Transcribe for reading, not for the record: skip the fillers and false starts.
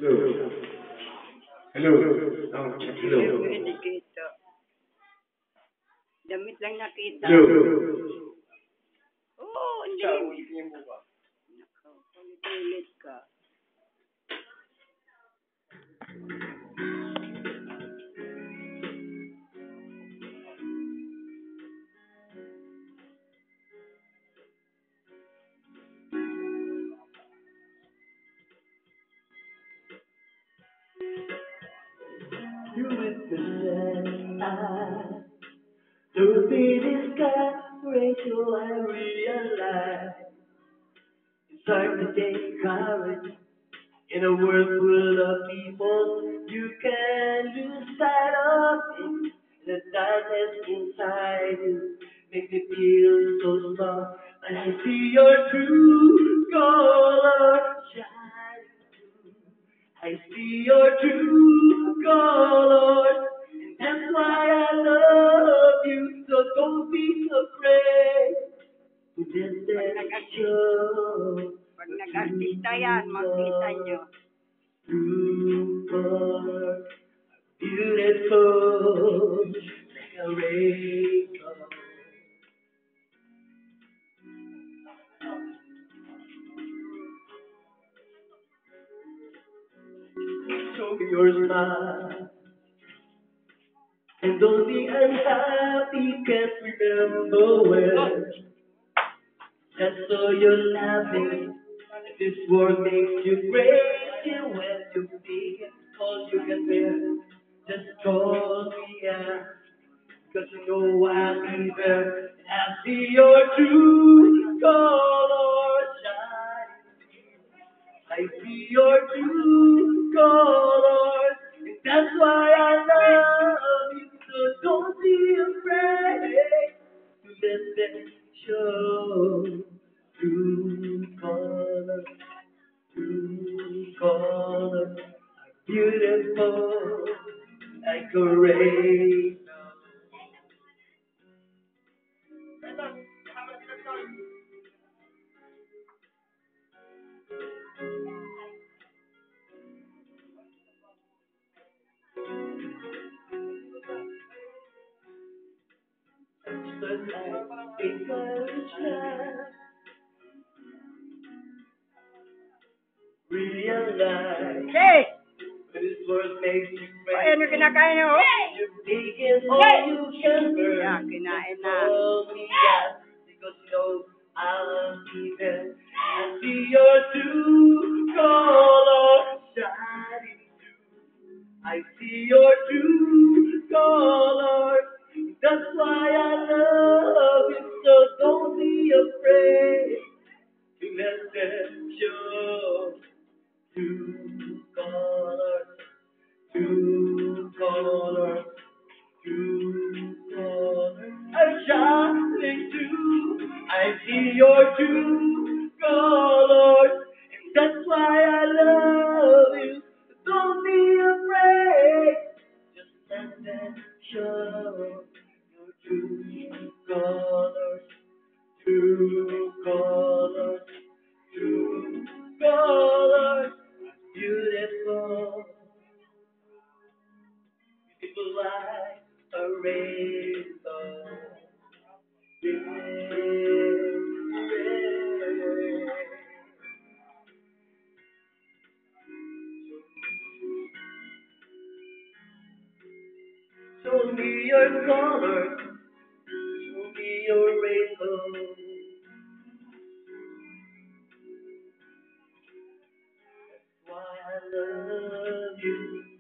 Hello. Hello. Hindi Hello. hindi kita. Damit lang nakita. Hello. Oo, hindi. Nakaw, ulit ka. You represent I. To be discouraged, so I realize it's hard to take courage in a world full of people. You can lose sight of it. The darkness inside you makes me feel so small. And I see your true color shining through. I see your true colors, and that's why I love you. So don't be afraid to let them show Pag the nag-artista yan, true makita nyo. colors. True colors, beautiful like a rainbow. Show me your smile. And don't be unhappy, can't remember where. Just so you're laughing. This world makes you crazy when you think all you can bear. Just call me out, 'cause you know I'll be there. And I see your true colors shine. I see your true colors, and that's why I love you. So don't be afraid to let them show. True colors, true colors are beautiful like a rainbow. But I encourage now, realize Okay! when this world makes you Ay, ano crazy. kinakain nyo? You're taking all you can bear. Yeah, kinain na. Call me out because you know I'll be there. I see your true colors shining through. I see your true colors. That's why I love you. So don't be afraid to let them show. True colors, true colors. True colors are shining through. I see your true colors, and that's why I love you. Don't be afraid, just let them show your true colors, true colors, true colors, beautiful. People like a rainbow. Yeah, yeah. Show me your colors. Show me your rainbow. Why I love you.